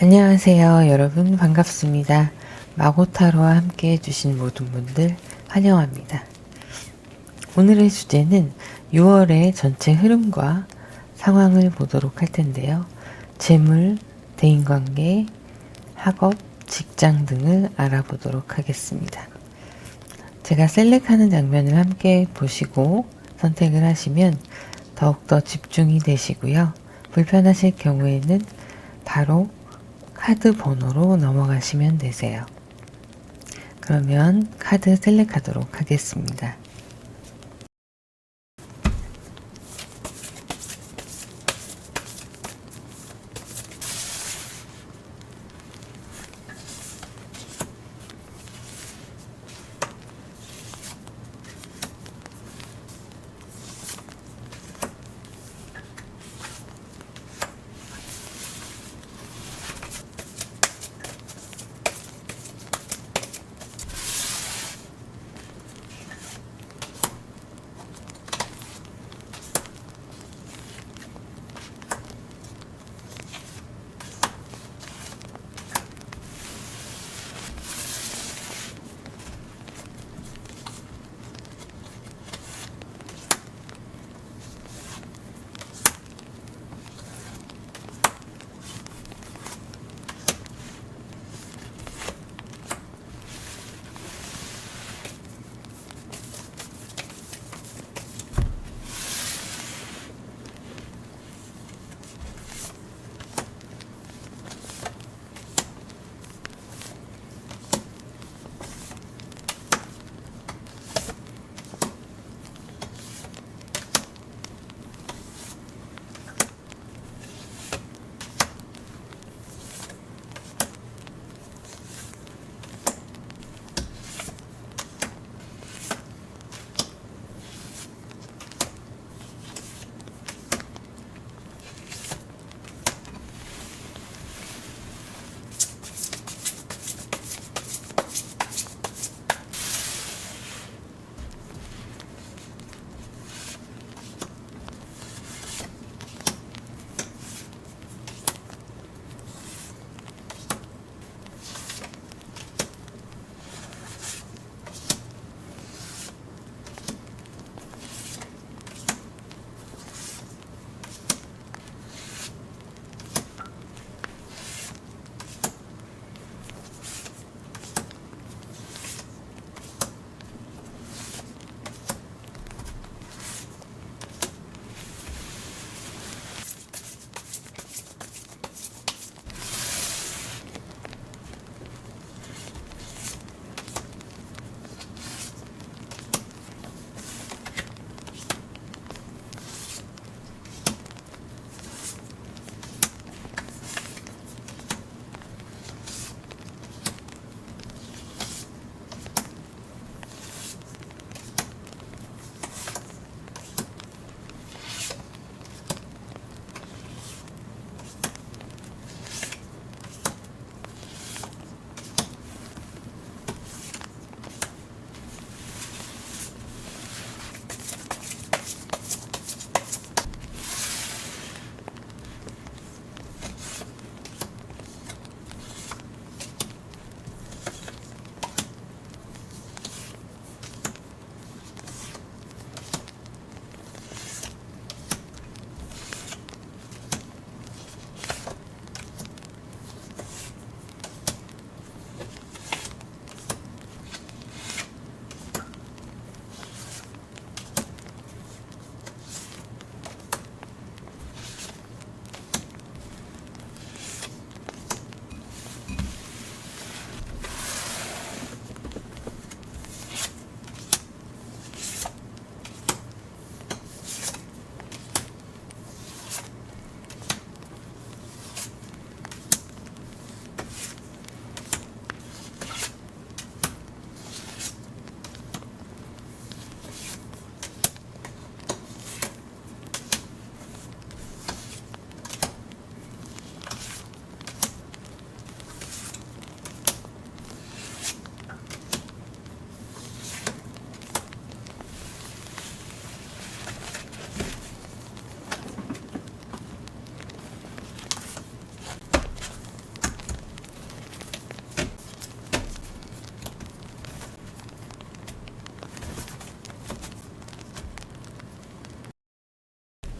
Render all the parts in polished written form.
안녕하세요. 여러분 반갑습니다. 마고타로와 함께 해주신 모든 분들 환영합니다. 오늘의 주제는 6월의 전체 흐름과 상황을 보도록 할 텐데요. 재물, 대인관계, 학업, 직장 등을 알아보도록 하겠습니다. 제가 셀렉하는 장면을 함께 보시고 선택을 하시면 더욱더 집중이 되시고요. 불편하실 경우에는 바로 카드 번호로 넘어가시면 되세요. 그러면 카드 셀렉하도록 하겠습니다.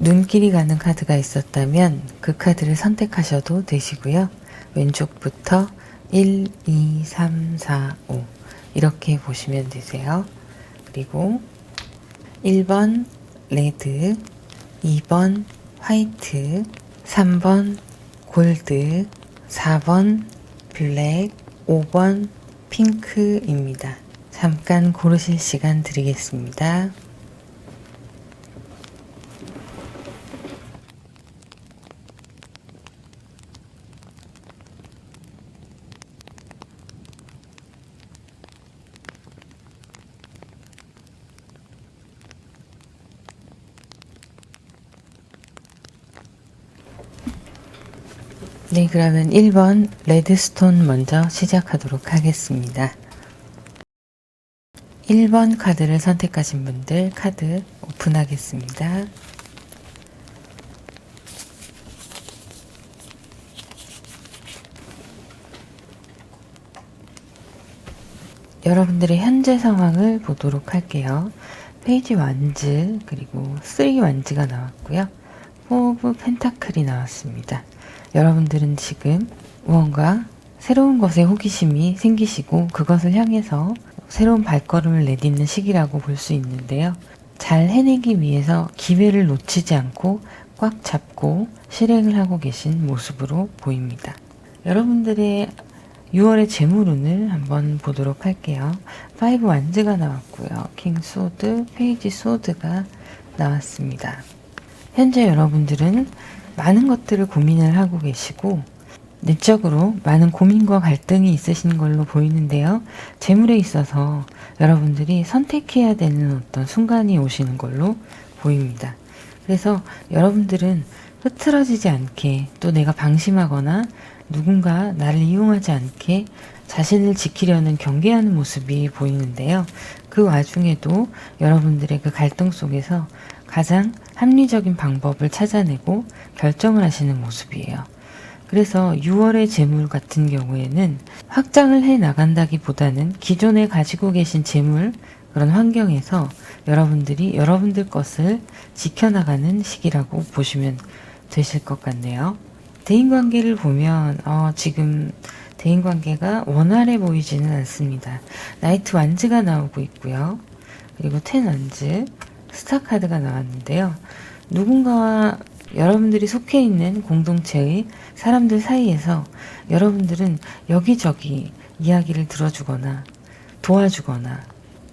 눈길이 가는 카드가 있었다면 그 카드를 선택하셔도 되시고요. 왼쪽부터 1, 2, 3, 4, 5 이렇게 보시면 되세요. 그리고 1번 레드, 2번 화이트, 3번 골드, 4번 블랙, 5번 핑크입니다. 잠깐 고르실 시간 드리겠습니다. 네, 그러면 1번 레드스톤 먼저 시작하도록 하겠습니다. 1번 카드를 선택하신 분들 카드 오픈하겠습니다. 여러분들의 현재 상황을 보도록 할게요. 페이지 완즈 그리고 3 완즈가 나왔고요. 4 오브 펜타클이 나왔습니다. 여러분들은 지금 무언가 새로운 것에 호기심이 생기시고 그것을 향해서 새로운 발걸음을 내딛는 시기라고 볼 수 있는데요. 잘 해내기 위해서 기회를 놓치지 않고 꽉 잡고 실행을 하고 계신 모습으로 보입니다. 여러분들의 6월의 재물운을 한번 보도록 할게요. 5 완즈가 나왔고요. 킹 소드, 페이지 소드가 나왔습니다. 현재 여러분들은 많은 것들을 고민을 하고 계시고 내적으로 많은 고민과 갈등이 있으신 걸로 보이는데요. 재물에 있어서 여러분들이 선택해야 되는 어떤 순간이 오시는 걸로 보입니다. 그래서 여러분들은 흐트러지지 않게 또 내가 방심하거나 누군가 나를 이용하지 않게 자신을 지키려는 경계하는 모습이 보이는데요. 그 와중에도 여러분들의 그 갈등 속에서 가장 합리적인 방법을 찾아내고 결정을 하시는 모습이에요. 그래서 6월의 재물 같은 경우에는 확장을 해 나간다기보다는 기존에 가지고 계신 재물 그런 환경에서 여러분들이 여러분들 것을 지켜나가는 시기라고 보시면 되실 것 같네요. 대인관계를 보면 지금 대인관계가 원활해 보이지는 않습니다. 나이트 완즈가 나오고 있고요. 그리고 10 완즈, 스타 카드가 나왔는데요. 누군가와 여러분들이 속해 있는 공동체의 사람들 사이에서 여러분들은 여기저기 이야기를 들어주거나 도와주거나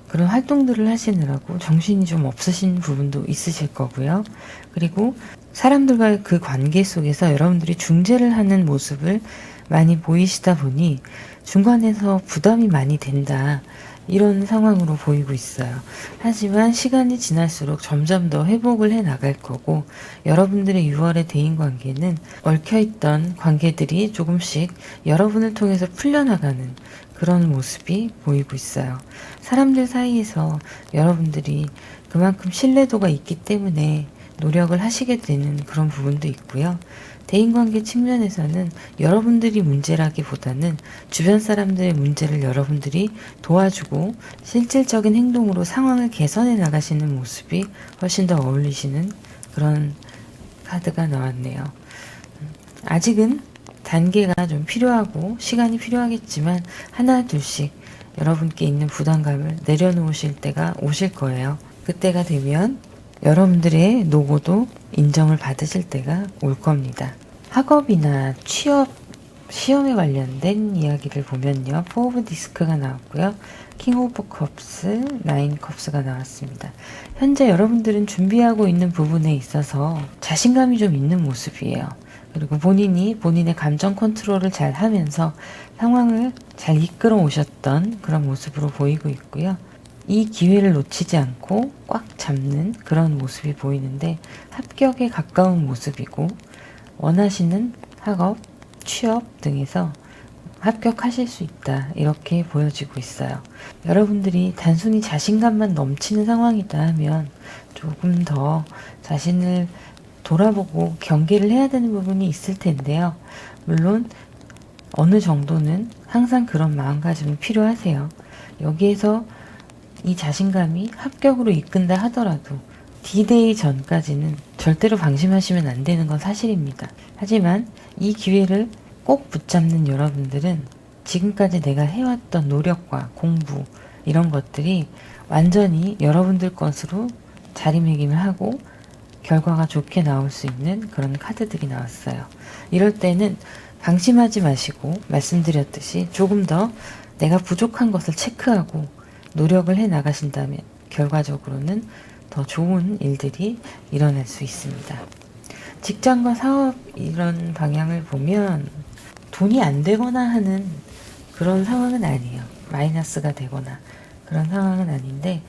그런 활동들을 하시느라고 정신이 좀 없으신 부분도 있으실 거고요. 그리고 사람들과의 그 관계 속에서 여러분들이 중재를 하는 모습을 많이 보이시다 보니 중간에서 부담이 많이 된다. 이런 상황으로 보이고 있어요. 하지만 시간이 지날수록 점점 더 회복을 해 나갈 거고 여러분들의 6월의 대인관계는 얽혀있던 관계들이 조금씩 여러분을 통해서 풀려나가는 그런 모습이 보이고 있어요. 사람들 사이에서 여러분들이 그만큼 신뢰도가 있기 때문에 노력을 하시게 되는 그런 부분도 있고요. 대인관계 측면에서는 여러분들이 문제라기보다는 주변 사람들의 문제를 여러분들이 도와주고 실질적인 행동으로 상황을 개선해 나가시는 모습이 훨씬 더 어울리시는 그런 카드가 나왔네요. 아직은 단계가 좀 필요하고 시간이 필요하겠지만 하나 둘씩 여러분께 있는 부담감을 내려놓으실 때가 오실 거예요. 그때가 되면 여러분들의 노고도 인정을 받으실 때가 올 겁니다. 학업이나 취업, 시험에 관련된 이야기를 보면요. 4 오브 디스크가 나왔고요. 킹 오브 컵스, 9 컵스가 나왔습니다. 현재 여러분들은 준비하고 있는 부분에 있어서 자신감이 좀 있는 모습이에요. 그리고 본인이 본인의 감정 컨트롤을 잘 하면서 상황을 잘 이끌어 오셨던 그런 모습으로 보이고 있고요. 이 기회를 놓치지 않고 꽉 잡는 그런 모습이 보이는데 합격에 가까운 모습이고 원하시는 학업, 취업 등에서 합격하실 수 있다 이렇게 보여지고 있어요. 여러분들이 단순히 자신감만 넘치는 상황이다 하면 조금 더 자신을 돌아보고 경계를 해야 되는 부분이 있을 텐데요. 물론 어느 정도는 항상 그런 마음가짐이 필요하세요. 여기에서 이 자신감이 합격으로 이끈다 하더라도 D-Day 전까지는 절대로 방심하시면 안 되는 건 사실입니다. 하지만 이 기회를 꼭 붙잡는 여러분들은 지금까지 내가 해왔던 노력과 공부 이런 것들이 완전히 여러분들 것으로 자리매김을 하고 결과가 좋게 나올 수 있는 그런 카드들이 나왔어요. 이럴 때는 방심하지 마시고 말씀드렸듯이 조금 더 내가 부족한 것을 체크하고 노력을 해 나가신다면 결과적으로는 더 좋은 일들이 일어날 수 있습니다. 직장과 사업 이런 방향을 보면 돈이 안 되거나 하는 그런 상황은 아니에요. 마이너스가 되거나 그런 상황은 아닌데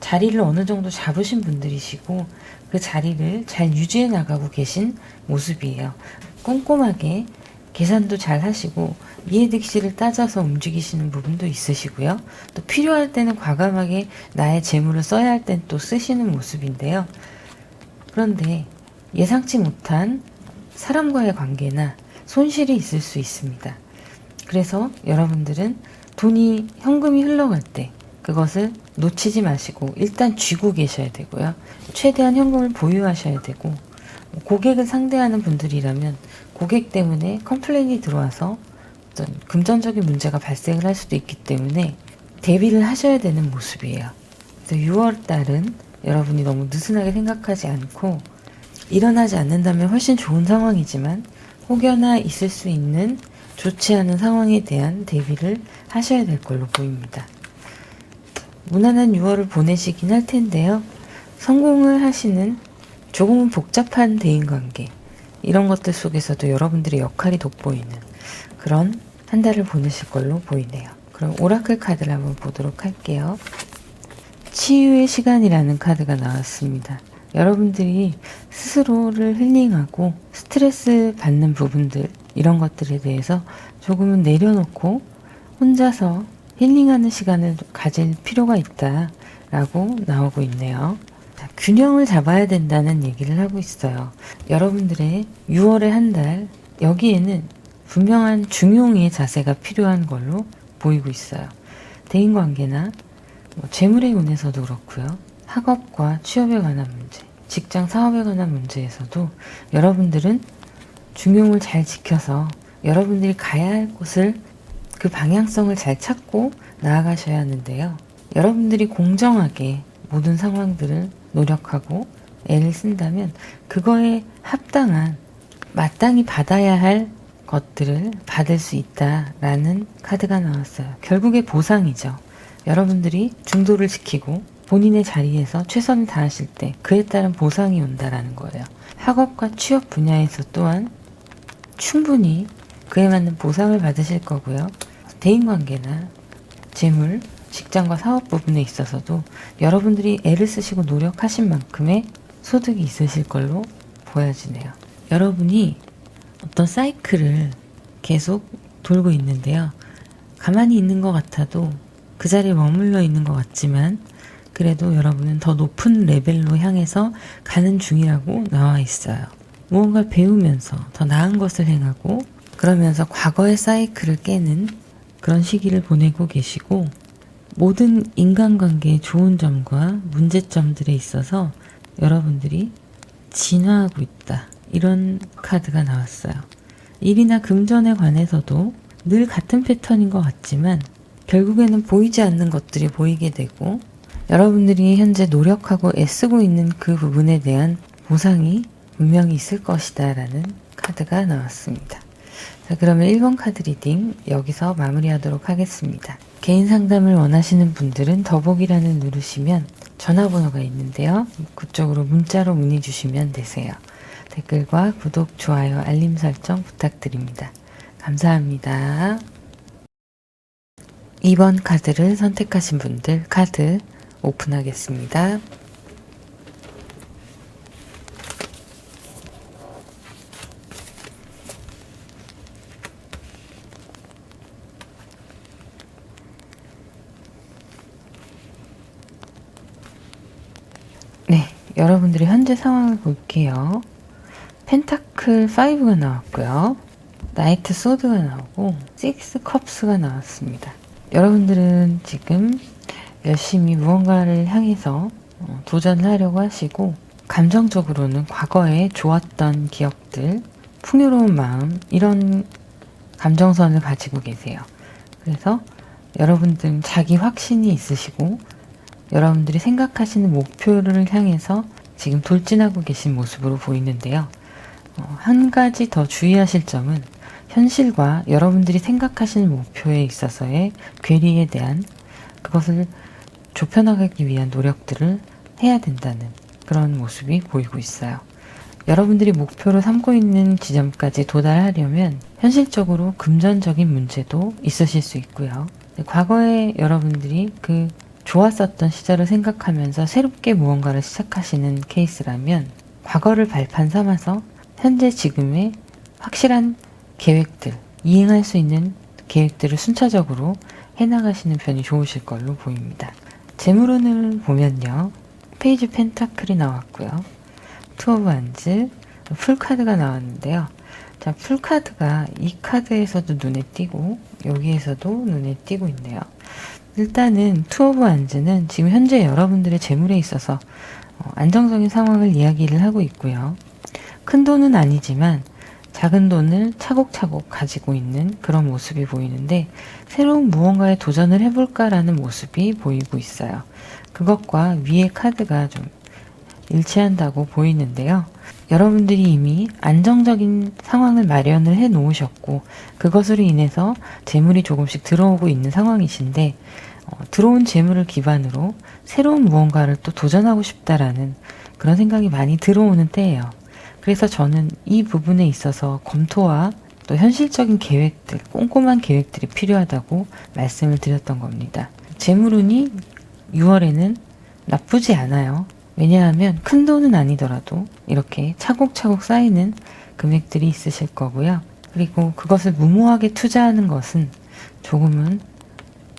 자리를 어느 정도 잡으신 분들이시고 그 자리를 잘 유지해 나가고 계신 모습이에요. 꼼꼼하게 계산도 잘 하시고 이해득실을 따져서 움직이시는 부분도 있으시고요. 또 필요할 때는 과감하게 나의 재물을 써야 할 땐 또 쓰시는 모습인데요. 그런데 예상치 못한 사람과의 관계나 손실이 있을 수 있습니다. 그래서 여러분들은 돈이 현금이 흘러갈 때 그것을 놓치지 마시고 일단 쥐고 계셔야 되고요. 최대한 현금을 보유하셔야 되고 고객을 상대하는 분들이라면 고객 때문에 컴플레인이 들어와서 어떤 금전적인 문제가 발생을 할 수도 있기 때문에 대비를 하셔야 되는 모습이에요. 그래서 6월달은 여러분이 너무 느슨하게 생각하지 않고 일어나지 않는다면 훨씬 좋은 상황이지만 혹여나 있을 수 있는 좋지 않은 상황에 대한 대비를 하셔야 될 걸로 보입니다. 무난한 6월을 보내시긴 할 텐데요. 성공을 하시는 조금은 복잡한 대인관계 이런 것들 속에서도 여러분들의 역할이 돋보이는 그런 한 달을 보내실 걸로 보이네요. 그럼 오라클 카드를 한번 보도록 할게요. 치유의 시간이라는 카드가 나왔습니다. 여러분들이 스스로를 힐링하고 스트레스 받는 부분들 이런 것들에 대해서 조금은 내려놓고 혼자서 힐링하는 시간을 가질 필요가 있다라고 나오고 있네요. 자, 균형을 잡아야 된다는 얘기를 하고 있어요. 여러분들의 6월의 한 달 여기에는 분명한 중용의 자세가 필요한 걸로 보이고 있어요. 대인관계나 재물의 운에서도 그렇고요. 학업과 취업에 관한 문제, 직장 사업에 관한 문제에서도 여러분들은 중용을 잘 지켜서 여러분들이 가야 할 곳을 그 방향성을 잘 찾고 나아가셔야 하는데요. 여러분들이 공정하게 모든 상황들을 노력하고 애를 쓴다면 그거에 합당한 마땅히 받아야 할 것들을 받을 수 있다라는 카드가 나왔어요. 결국에 보상이죠. 여러분들이 중도를 지키고 본인의 자리에서 최선을 다하실 때 그에 따른 보상이 온다라는 거예요. 학업과 취업 분야에서 또한 충분히 그에 맞는 보상을 받으실 거고요. 대인관계나 재물, 직장과 사업 부분에 있어서도 여러분들이 애를 쓰시고 노력하신 만큼의 소득이 있으실 걸로 보여지네요. 여러분이 어떤 사이클을 계속 돌고 있는데요. 가만히 있는 것 같아도 그 자리에 머물러 있는 것 같지만 그래도 여러분은 더 높은 레벨로 향해서 가는 중이라고 나와 있어요. 무언가를 배우면서 더 나은 것을 행하고 그러면서 과거의 사이클을 깨는 그런 시기를 보내고 계시고 모든 인간관계의 좋은 점과 문제점들에 있어서 여러분들이 진화하고 있다. 이런 카드가 나왔어요. 일이나 금전에 관해서도 늘 같은 패턴인 것 같지만 결국에는 보이지 않는 것들이 보이게 되고 여러분들이 현재 노력하고 애쓰고 있는 그 부분에 대한 보상이 분명히 있을 것이다 라는 카드가 나왔습니다. 자, 그러면 1번 카드 리딩 여기서 마무리하도록 하겠습니다. 개인 상담을 원하시는 분들은 더보기란을 누르시면 전화번호가 있는데요. 그쪽으로 문자로 문의 주시면 되세요. 댓글과 구독, 좋아요, 알림 설정 부탁드립니다. 감사합니다. 2번 카드를 선택하신 분들 카드 오픈하겠습니다. 네, 여러분들의 현재 상황을 볼게요. 펜타클 5가 나왔고요. 나이트 소드가 나오고 6 컵스가 나왔습니다. 여러분들은 지금 열심히 무언가를 향해서 도전을 하려고 하시고 감정적으로는 과거에 좋았던 기억들, 풍요로운 마음, 이런 감정선을 가지고 계세요. 그래서 여러분들은 자기 확신이 있으시고 여러분들이 생각하시는 목표를 향해서 지금 돌진하고 계신 모습으로 보이는데요. 한 가지 더 주의하실 점은 현실과 여러분들이 생각하시는 목표에 있어서의 괴리에 대한 그것을 좁혀나가기 위한 노력들을 해야 된다는 그런 모습이 보이고 있어요. 여러분들이 목표로 삼고 있는 지점까지 도달하려면 현실적으로 금전적인 문제도 있으실 수 있고요. 과거에 여러분들이 그 좋았었던 시절을 생각하면서 새롭게 무언가를 시작하시는 케이스라면 과거를 발판 삼아서 현재 지금의 확실한 계획들, 이행할 수 있는 계획들을 순차적으로 해나가시는 편이 좋으실 걸로 보입니다. 재물운을 보면요. 페이지 펜타클이 나왔고요. 투 오브 완즈, 풀카드가 나왔는데요. 자, 풀카드가 이 카드에서도 눈에 띄고 여기에서도 눈에 띄고 있네요. 일단은 투 오브 완즈는 지금 현재 여러분들의 재물에 있어서 안정적인 상황을 이야기를 하고 있고요. 큰 돈은 아니지만 작은 돈을 차곡차곡 가지고 있는 그런 모습이 보이는데 새로운 무언가에 도전을 해볼까라는 모습이 보이고 있어요. 그것과 위에 카드가 좀 일치한다고 보이는데요. 여러분들이 이미 안정적인 상황을 마련을 해 놓으셨고 그것으로 인해서 재물이 조금씩 들어오고 있는 상황이신데 들어온 재물을 기반으로 새로운 무언가를 또 도전하고 싶다라는 그런 생각이 많이 들어오는 때예요. 그래서 저는 이 부분에 있어서 검토와 또 현실적인 계획들, 꼼꼼한 계획들이 필요하다고 말씀을 드렸던 겁니다. 재물운이 6월에는 나쁘지 않아요. 왜냐하면 큰 돈은 아니더라도 이렇게 차곡차곡 쌓이는 금액들이 있으실 거고요. 그리고 그것을 무모하게 투자하는 것은 조금은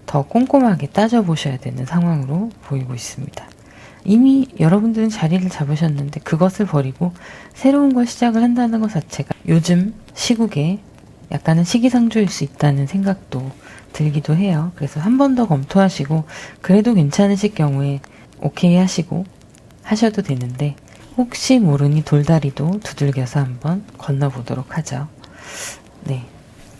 더 꼼꼼하게 따져보셔야 되는 상황으로 보이고 있습니다. 이미 여러분들은 자리를 잡으셨는데 그것을 버리고 새로운 걸 시작을 한다는 것 자체가 요즘 시국에 약간은 시기상조일 수 있다는 생각도 들기도 해요. 그래서 한 번 더 검토하시고 그래도 괜찮으실 경우에 오케이 하시고 하셔도 되는데 혹시 모르니 돌다리도 두들겨서 한번 건너보도록 하죠. 네,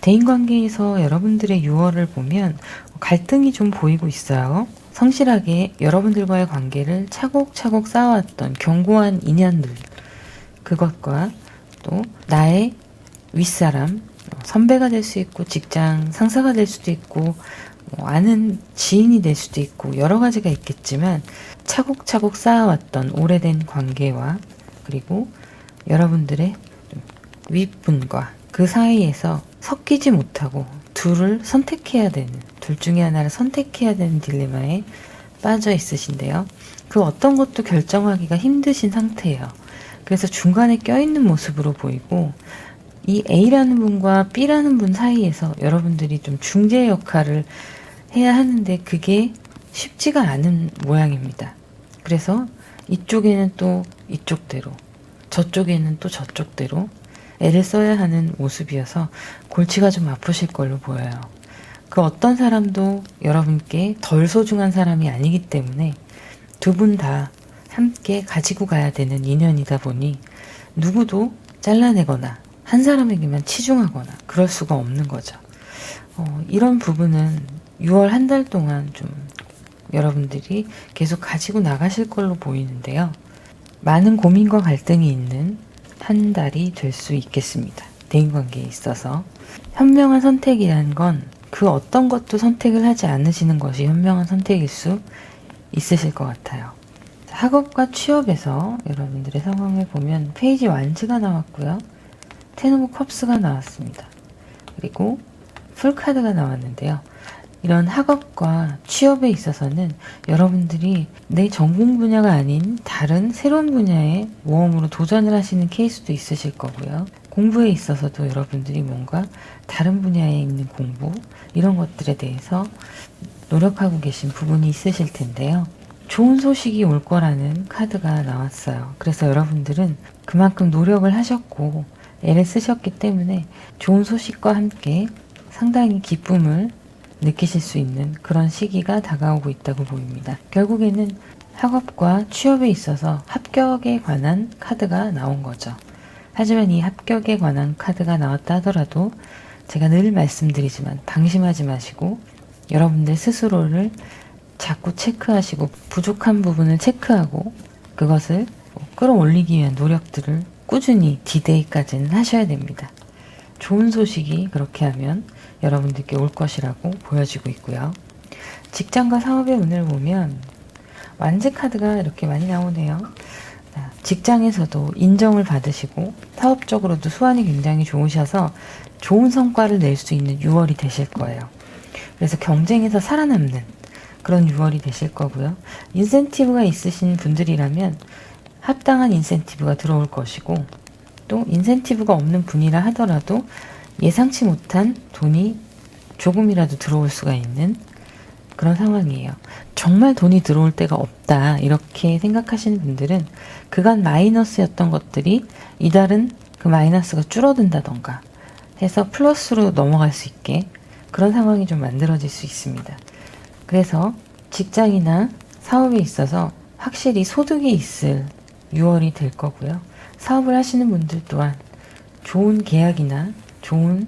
대인관계에서 여러분들의 6월을 보면 갈등이 좀 보이고 있어요. 성실하게 여러분들과의 관계를 차곡차곡 쌓아왔던 견고한 인연들, 그것과 또 나의 윗사람, 선배가 될 수 있고 직장 상사가 될 수도 있고 아는 지인이 될 수도 있고 여러 가지가 있겠지만 차곡차곡 쌓아왔던 오래된 관계와 그리고 여러분들의 윗분과 그 사이에서 섞이지 못하고 둘을 선택해야 되는, 둘 중에 하나를 선택해야 되는 딜레마에 빠져 있으신데요. 그 어떤 것도 결정하기가 힘드신 상태예요. 그래서 중간에 껴있는 모습으로 보이고 이 A라는 분과 B라는 분 사이에서 여러분들이 좀 중재 역할을 해야 하는데 그게 쉽지가 않은 모양입니다. 그래서 이쪽에는 또 이쪽대로, 저쪽에는 또 저쪽대로 애를 써야 하는 모습이어서 골치가 좀 아프실 걸로 보여요. 그 어떤 사람도 여러분께 덜 소중한 사람이 아니기 때문에 두 분 다 함께 가지고 가야 되는 인연이다 보니 누구도 잘라내거나 한 사람에게만 치중하거나 그럴 수가 없는 거죠. 이런 부분은 6월 한 달 동안 좀 여러분들이 계속 가지고 나가실 걸로 보이는데요. 많은 고민과 갈등이 있는 한 달이 될 수 있겠습니다. 대인관계에 있어서 현명한 선택이라는 건 그 어떤 것도 선택을 하지 않으시는 것이 현명한 선택일 수 있으실 것 같아요. 학업과 취업에서 여러분들의 상황을 보면 페이지 완즈가 나왔고요. 텐 오브 컵스가 나왔습니다. 그리고 풀카드가 나왔는데요. 이런 학업과 취업에 있어서는 여러분들이 내 전공 분야가 아닌 다른 새로운 분야의 모험으로 도전을 하시는 케이스도 있으실 거고요. 공부에 있어서도 여러분들이 뭔가 다른 분야에 있는 공부 이런 것들에 대해서 노력하고 계신 부분이 있으실 텐데요. 좋은 소식이 올 거라는 카드가 나왔어요. 그래서 여러분들은 그만큼 노력을 하셨고 애를 쓰셨기 때문에 좋은 소식과 함께 상당히 기쁨을 느끼실 수 있는 그런 시기가 다가오고 있다고 보입니다. 결국에는 학업과 취업에 있어서 합격에 관한 카드가 나온 거죠. 하지만 이 합격에 관한 카드가 나왔다 하더라도 제가 늘 말씀드리지만 방심하지 마시고 여러분들 스스로를 자꾸 체크하시고 부족한 부분을 체크하고 그것을 끌어올리기 위한 노력들을 꾸준히 D-Day까지는 하셔야 됩니다. 좋은 소식이 그렇게 하면 여러분들께 올 것이라고 보여지고 있고요. 직장과 사업의 운을 보면 완즈 카드가 이렇게 많이 나오네요. 직장에서도 인정을 받으시고 사업적으로도 수완이 굉장히 좋으셔서 좋은 성과를 낼 수 있는 6월이 되실 거예요. 그래서 경쟁에서 살아남는 그런 6월이 되실 거고요. 인센티브가 있으신 분들이라면 합당한 인센티브가 들어올 것이고 또 인센티브가 없는 분이라 하더라도 예상치 못한 돈이 조금이라도 들어올 수가 있는 그런 상황이에요. 정말 돈이 들어올 데가 없다 이렇게 생각하시는 분들은 그간 마이너스였던 것들이 이달은 그 마이너스가 줄어든다던가 해서 플러스로 넘어갈 수 있게 그런 상황이 좀 만들어질 수 있습니다. 그래서 직장이나 사업에 있어서 확실히 소득이 있을 6월이 될 거고요. 사업을 하시는 분들 또한 좋은 계약이나 좋은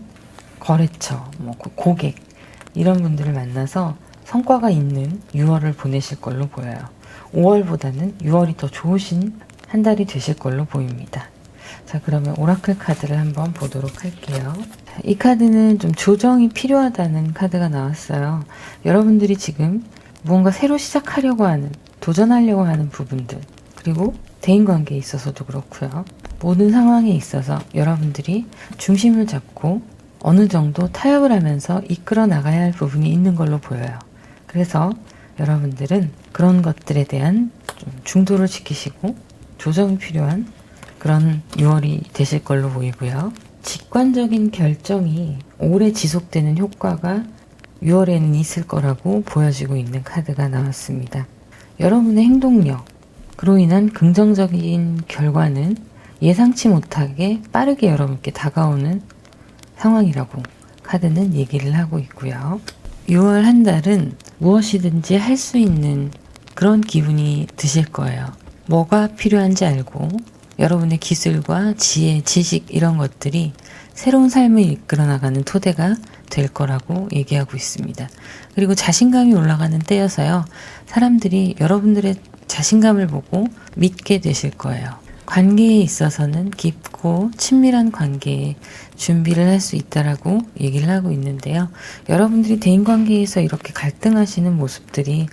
거래처, 고객 이런 분들을 만나서 성과가 있는 6월을 보내실 걸로 보여요. 5월보다는 6월이 더 좋으신 한 달이 되실 걸로 보입니다. 자, 그러면 오라클 카드를 한번 보도록 할게요. 이 카드는 좀 조정이 필요하다는 카드가 나왔어요. 여러분들이 지금 무언가 새로 시작하려고 하는, 도전하려고 하는 부분들, 그리고 대인관계에 있어서도 그렇고요. 모든 상황에 있어서 여러분들이 중심을 잡고 어느 정도 타협을 하면서 이끌어 나가야 할 부분이 있는 걸로 보여요. 그래서 여러분들은 그런 것들에 대한 좀 중도를 지키시고 조정이 필요한 그런 6월이 되실 걸로 보이고요. 직관적인 결정이 오래 지속되는 효과가 6월에는 있을 거라고 보여지고 있는 카드가 나왔습니다. 여러분의 행동력으로 인한 긍정적인 결과는 예상치 못하게 빠르게 여러분께 다가오는 상황이라고 카드는 얘기를 하고 있고요. 6월 한 달은 무엇이든지 할 수 있는 그런 기분이 드실 거예요. 뭐가 필요한지 알고 여러분의 기술과 지혜, 지식 이런 것들이 새로운 삶을 이끌어 나가는 토대가 될 거라고 얘기하고 있습니다. 그리고 자신감이 올라가는 때여서요. 사람들이 여러분들의 자신감을 보고 믿게 되실 거예요. 관계에 있어서는 깊고 친밀한 관계에 준비를 할 수 있다라고 얘기를 하고 있는데요. 여러분들이 대인관계에서 이렇게 갈등하시는 모습들이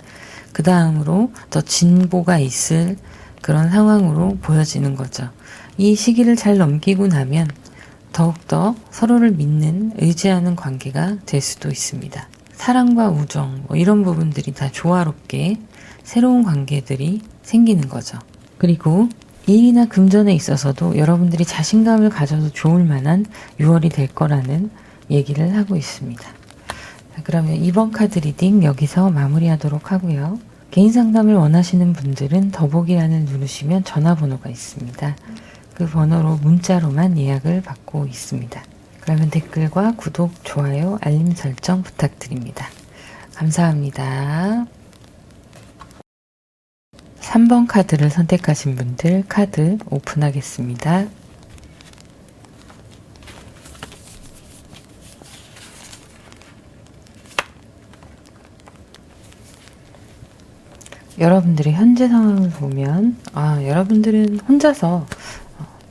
그 다음으로 더 진보가 있을 그런 상황으로 보여지는 거죠. 이 시기를 잘 넘기고 나면 더욱더 서로를 믿는, 의지하는 관계가 될 수도 있습니다. 사랑과 우정, 이런 부분들이 다 조화롭게 새로운 관계들이 생기는 거죠. 그리고 일이나 금전에 있어서도 여러분들이 자신감을 가져도 좋을 만한 6월이 될 거라는 얘기를 하고 있습니다. 자, 그러면 이번 카드 리딩 여기서 마무리하도록 하고요. 개인 상담을 원하시는 분들은 더보기란을 누르시면 전화번호가 있습니다. 그 번호로 문자로만 예약을 받고 있습니다. 그러면 댓글과 구독, 좋아요, 알림 설정 부탁드립니다. 감사합니다. 3번 카드를 선택하신 분들 카드 오픈하겠습니다. 여러분들의 현재 상황을 보면 여러분들은 혼자서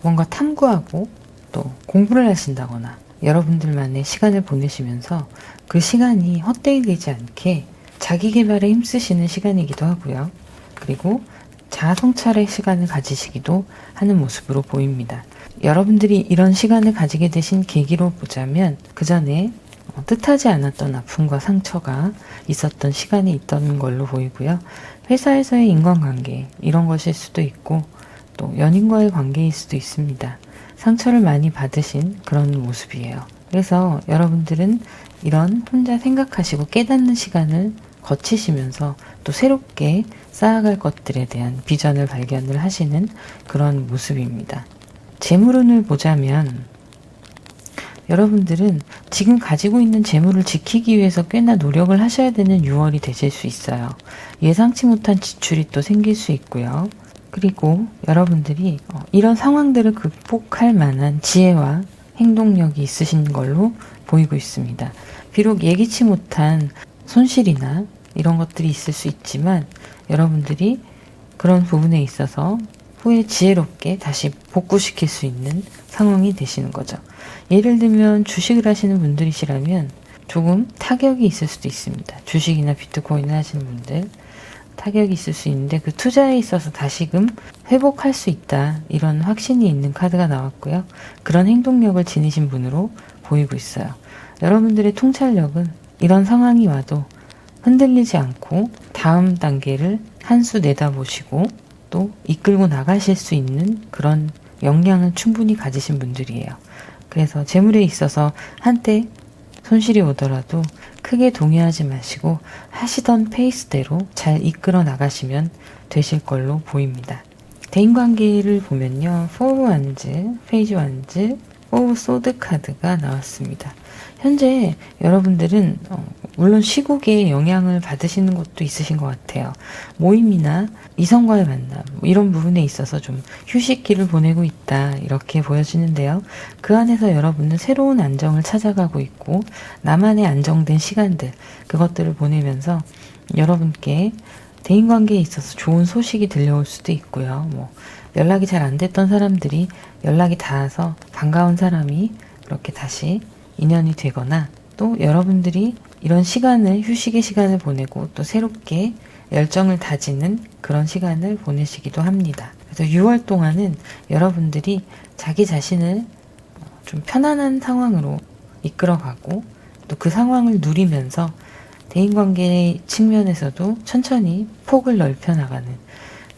뭔가 탐구하고 또 공부를 하신다거나 여러분들만의 시간을 보내시면서 그 시간이 헛되이 되지 않게 자기 개발에 힘쓰시는 시간이기도 하고요. 그리고 자아 성찰의 시간을 가지시기도 하는 모습으로 보입니다. 여러분들이 이런 시간을 가지게 되신 계기로 보자면 그 전에 뜻하지 않았던 아픔과 상처가 있었던 시간이 있던 걸로 보이고요. 회사에서의 인간관계 이런 것일 수도 있고 또 연인과의 관계일 수도 있습니다. 상처를 많이 받으신 그런 모습이에요. 그래서 여러분들은 이런 혼자 생각하시고 깨닫는 시간을 거치시면서 또 새롭게 쌓아갈 것들에 대한 비전을 발견을 하시는 그런 모습입니다. 재물운을 보자면 여러분들은 지금 가지고 있는 재물을 지키기 위해서 꽤나 노력을 하셔야 되는 6월이 되실 수 있어요. 예상치 못한 지출이 또 생길 수 있고요. 그리고 여러분들이 이런 상황들을 극복할 만한 지혜와 행동력이 있으신 걸로 보이고 있습니다. 비록 예기치 못한 손실이나 이런 것들이 있을 수 있지만 여러분들이 그런 부분에 있어서 후에 지혜롭게 다시 복구시킬 수 있는 상황이 되시는 거죠. 예를 들면 주식을 하시는 분들이시라면 조금 타격이 있을 수도 있습니다. 주식이나 비트코인을 하시는 분들 타격이 있을 수 있는데 그 투자에 있어서 다시금 회복할 수 있다, 이런 확신이 있는 카드가 나왔고요. 그런 행동력을 지니신 분으로 보이고 있어요. 여러분들의 통찰력은 이런 상황이 와도 흔들리지 않고 다음 단계를 한 수 내다보시고 또 이끌고 나가실 수 있는 그런 역량을 충분히 가지신 분들이에요. 그래서 재물에 있어서 한때 손실이 오더라도 크게 동요하지 마시고 하시던 페이스대로 잘 이끌어 나가시면 되실 걸로 보입니다. 대인관계를 보면요. 4 오브 완즈, 페이지 완즈, 4 오브 소드 카드가 나왔습니다. 현재 여러분들은 물론 시국에 영향을 받으시는 것도 있으신 것 같아요. 모임이나 이성과의 만남 이런 부분에 있어서 좀 휴식기를 보내고 있다, 이렇게 보여지는데요. 그 안에서 여러분은 새로운 안정을 찾아가고 있고 나만의 안정된 시간들, 그것들을 보내면서 여러분께 대인관계에 있어서 좋은 소식이 들려올 수도 있고요. 연락이 잘 안 됐던 사람들이 연락이 닿아서 반가운 사람이 그렇게 다시 인연이 되거나, 또 여러분들이 이런 시간을, 휴식의 시간을 보내고 또 새롭게 열정을 다지는 그런 시간을 보내시기도 합니다. 그래서 6월 동안은 여러분들이 자기 자신을 좀 편안한 상황으로 이끌어가고 또 그 상황을 누리면서 대인관계 측면에서도 천천히 폭을 넓혀 나가는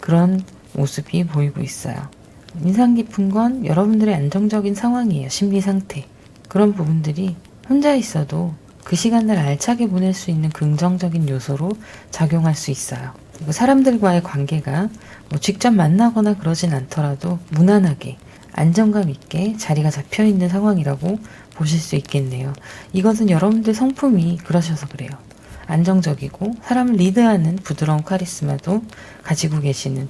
그런 모습이 보이고 있어요. 인상 깊은 건 여러분들의 안정적인 상황이에요. 심리 상태. 그런 부분들이 혼자 있어도 그 시간을 알차게 보낼 수 있는 긍정적인 요소로 작용할 수 있어요. 그리고 사람들과의 관계가 직접 만나거나 그러진 않더라도 무난하게 안정감 있게 자리가 잡혀 있는 상황이라고 보실 수 있겠네요. 이것은 여러분들 성품이 그러셔서 그래요. 안정적이고 사람을 리드하는 부드러운 카리스마도 가지고 계시는,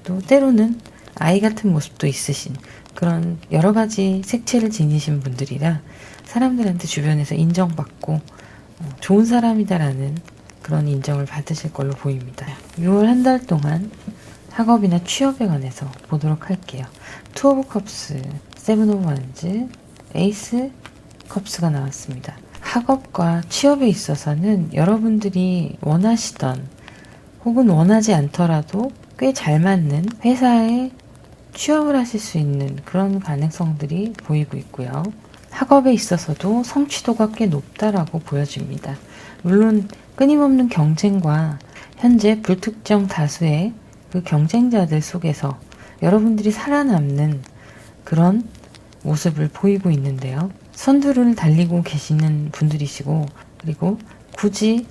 또 때로는 아이 같은 모습도 있으신 그런 여러 가지 색채를 지니신 분들이라 사람들한테 주변에서 인정받고 좋은 사람이다라는 그런 인정을 받으실 걸로 보입니다. 6월 한 달 동안 학업이나 취업에 관해서 보도록 할게요. 2 오브 컵스, 7 오브 완즈, 에이스 컵스가 나왔습니다. 학업과 취업에 있어서는 여러분들이 원하시던 혹은 원하지 않더라도 꽤 잘 맞는 회사에 취업을 하실 수 있는 그런 가능성들이 보이고 있고요. 학업에 있어서도 성취도가 꽤 높다라고 보여집니다. 물론 끊임없는 경쟁과 현재 불특정 다수의 그 경쟁자들 속에서 여러분들이 살아남는 그런 모습을 보이고 있는데요. 선두를 달리고 계시는 분들이시고, 그리고 굳이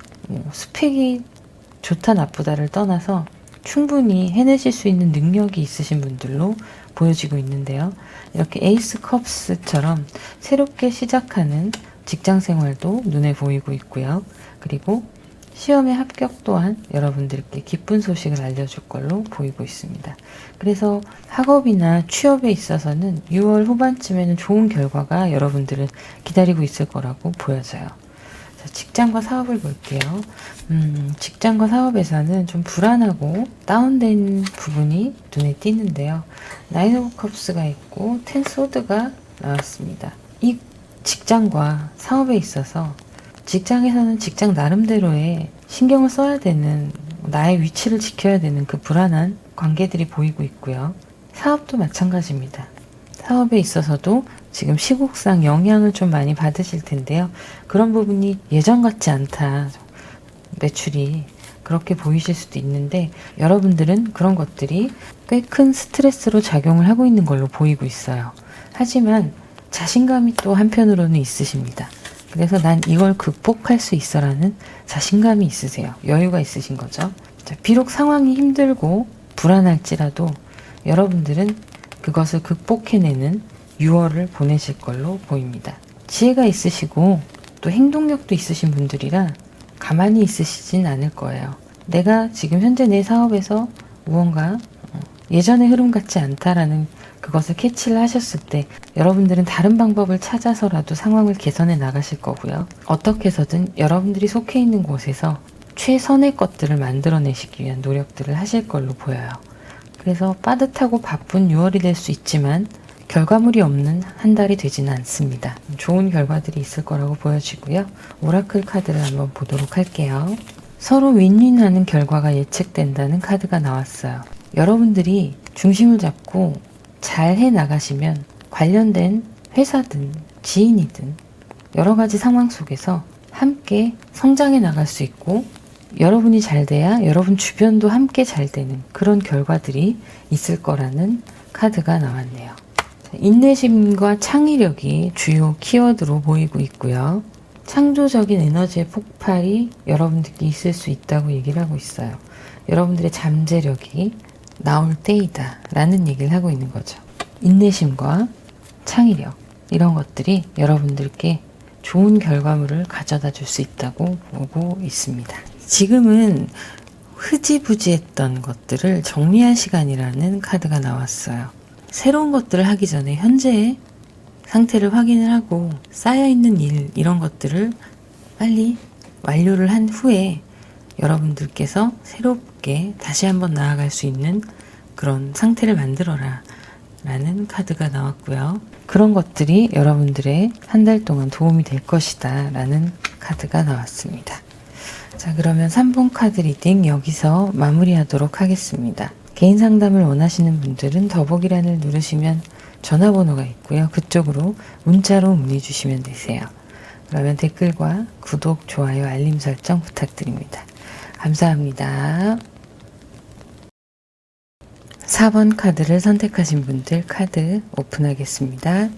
스펙이 좋다 나쁘다를 떠나서 충분히 해내실 수 있는 능력이 있으신 분들로 보여지고 있는데요. 이렇게 에이스 컵스처럼 새롭게 시작하는 직장 생활도 눈에 보이고 있고요. 그리고 시험의 합격 또한 여러분들께 기쁜 소식을 알려줄 걸로 보이고 있습니다. 그래서 학업이나 취업에 있어서는 6월 후반쯤에는 좋은 결과가 여러분들을 기다리고 있을 거라고 보여져요. 자, 직장과 사업을 볼게요. 직장과 사업에서는 좀 불안하고 다운된 부분이 눈에 띄는데요. 9 오브 컵스가 있고 10 소드가 나왔습니다. 이 직장과 사업에 있어서 직장에서는 직장 나름대로의 신경을 써야 되는, 나의 위치를 지켜야 되는 그 불안한 관계들이 보이고 있고요. 사업도 마찬가지입니다. 사업에 있어서도 지금 시국상 영향을 좀 많이 받으실 텐데요. 그런 부분이 예전 같지 않다, 매출이 그렇게 보이실 수도 있는데 여러분들은 그런 것들이 꽤 큰 스트레스로 작용을 하고 있는 걸로 보이고 있어요. 하지만 자신감이 또 한편으로는 있으십니다. 그래서 난 이걸 극복할 수 있어라는 자신감이 있으세요. 여유가 있으신 거죠. 자, 비록 상황이 힘들고 불안할지라도 여러분들은 그것을 극복해내는 6월을 보내실 걸로 보입니다. 지혜가 있으시고 또 행동력도 있으신 분들이라 가만히 있으시진 않을 거예요. 내가 지금 현재 내 사업에서 무언가 예전의 흐름 같지 않다라는 그것을 캐치를 하셨을 때 여러분들은 다른 방법을 찾아서라도 상황을 개선해 나가실 거고요. 어떻게 해서든 여러분들이 속해 있는 곳에서 최선의 것들을 만들어내시기 위한 노력들을 하실 걸로 보여요. 그래서 빠듯하고 바쁜 6월이 될 수 있지만 결과물이 없는 한 달이 되지는 않습니다. 좋은 결과들이 있을 거라고 보여지고요. 오라클 카드를 한번 보도록 할게요. 서로 윈윈하는 결과가 예측된다는 카드가 나왔어요. 여러분들이 중심을 잡고 잘 해나가시면 관련된 회사든 지인이든 여러 가지 상황 속에서 함께 성장해 나갈 수 있고 여러분이 잘 돼야 여러분 주변도 함께 잘 되는 그런 결과들이 있을 거라는 카드가 나왔네요. 인내심과 창의력이 주요 키워드로 보이고 있고요. 창조적인 에너지의 폭발이 여러분들께 있을 수 있다고 얘기를 하고 있어요. 여러분들의 잠재력이 나올 때이다 라는 얘기를 하고 있는 거죠. 인내심과 창의력 이런 것들이 여러분들께 좋은 결과물을 가져다 줄 수 있다고 보고 있습니다. 지금은 흐지부지했던 것들을 정리할 시간이라는 카드가 나왔어요. 새로운 것들을 하기 전에 현재의 상태를 확인을 하고 쌓여있는 일 이런 것들을 빨리 완료를 한 후에 여러분들께서 새롭게 다시 한번 나아갈 수 있는 그런 상태를 만들어라 라는 카드가 나왔고요. 그런 것들이 여러분들의 한 달 동안 도움이 될 것이다 라는 카드가 나왔습니다. 자, 그러면 3번 카드 리딩 여기서 마무리하도록 하겠습니다. 개인 상담을 원하시는 분들은 더보기란을 누르시면 전화번호가 있고요. 그쪽으로 문자로 문의 주시면 되세요. 그러면 댓글과 구독, 좋아요, 알림 설정 부탁드립니다. 감사합니다. 4번 카드를 선택하신 분들 카드 오픈하겠습니다.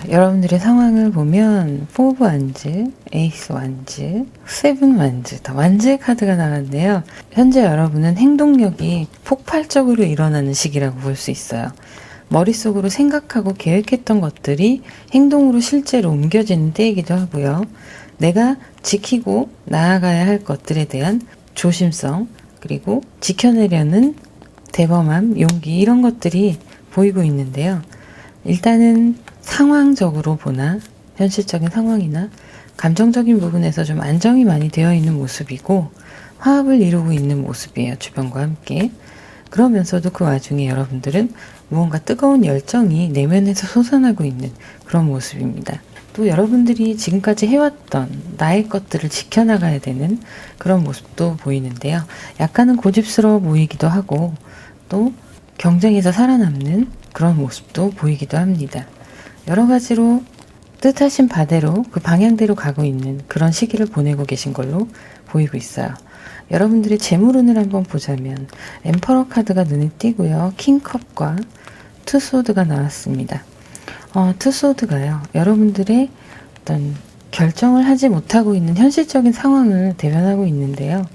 여러분들의 상황을 보면 4 완즈, 에이스 완즈, 7 완즈, 더 완즈의 카드가 나왔는데요. 현재 여러분은 행동력이 폭발적으로 일어나는 시기라고 볼 수 있어요. 머릿속으로 생각하고 계획했던 것들이 행동으로 실제로 옮겨지는 때이기도 하고요. 내가 지키고 나아가야 할 것들에 대한 조심성, 그리고 지켜내려는 대범함, 용기 이런 것들이 보이고 있는데요. 일단은 상황적으로 보나 현실적인 상황이나 감정적인 부분에서 좀 안정이 많이 되어 있는 모습이고 화합을 이루고 있는 모습이에요. 주변과 함께. 그러면서도 그 와중에 여러분들은 무언가 뜨거운 열정이 내면에서 솟아나고 있는 그런 모습입니다. 또 여러분들이 지금까지 해왔던 나의 것들을 지켜나가야 되는 그런 모습도 보이는데요. 약간은 고집스러워 보이기도 하고 또 경쟁에서 살아남는 그런 모습도 보이기도 합니다. 여러 가지로 뜻하신 바대로 그 방향대로 가고 있는 그런 시기를 보내고 계신 걸로 보이고 있어요. 여러분들의 재물운을 한번 보자면 엠퍼러 카드가 눈에 띄고요. 킹컵과 투소드가 나왔습니다. 투소드가요. 여러분들의 어떤 결정을 하지 못하고 있는 현실적인 상황을 대변하고 있는데요.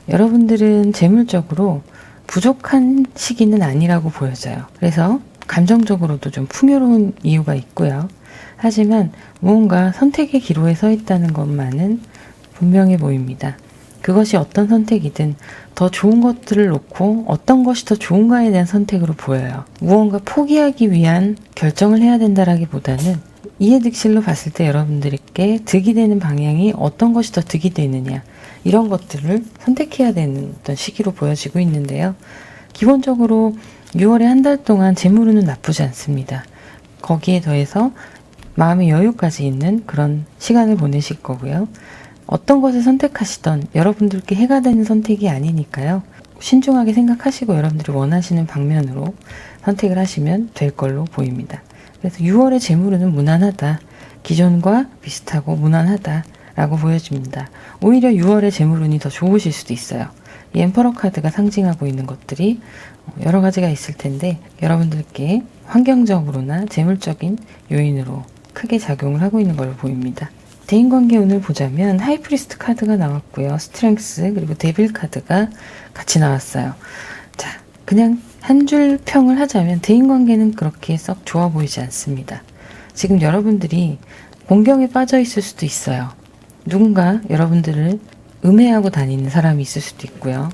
여러분들은 재물적으로 부족한 시기는 아니라고 보여져요. 그래서 감정적으로도 좀 풍요로운 이유가 있고요. 하지만 무언가 선택의 기로에 서 있다는 것만은 분명해 보입니다. 그것이 어떤 선택이든 더 좋은 것들을 놓고 어떤 것이 더 좋은가에 대한 선택으로 보여요. 무언가 포기하기 위한 결정을 해야 된다라기보다는 이해득실로 봤을 때 여러분들께 득이 되는 방향이 어떤 것이 더 득이 되느냐 이런 것들을 선택해야 되는 어떤 시기로 보여지고 있는데요. 기본적으로 6월에 한 달 동안 재물운은 나쁘지 않습니다. 거기에 더해서 마음의 여유까지 있는 그런 시간을 보내실 거고요. 어떤 것을 선택하시던 여러분들께 해가 되는 선택이 아니니까요. 신중하게 생각하시고 여러분들이 원하시는 방면으로 선택을 하시면 될 걸로 보입니다. 그래서 6월의 재물운은 무난하다. 기존과 비슷하고 무난하다 라고 보여집니다. 오히려 6월의 재물운이 더 좋으실 수도 있어요. 이 엠퍼러 카드가 상징하고 있는 것들이 여러 가지가 있을 텐데 여러분들께 환경적으로나 재물적인 요인으로 크게 작용을 하고 있는 걸로 보입니다. 대인관계 운을 보자면 하이프리스트 카드가 나왔고요. 스트렝스 그리고 데빌 카드가 같이 나왔어요. 자, 그냥 한 줄 평을 하자면 대인관계는 그렇게 썩 좋아 보이지 않습니다. 지금 여러분들이 공경에 빠져 있을 수도 있어요. 누군가 여러분들을 음해하고 다니는 사람이 있을 수도 있고요.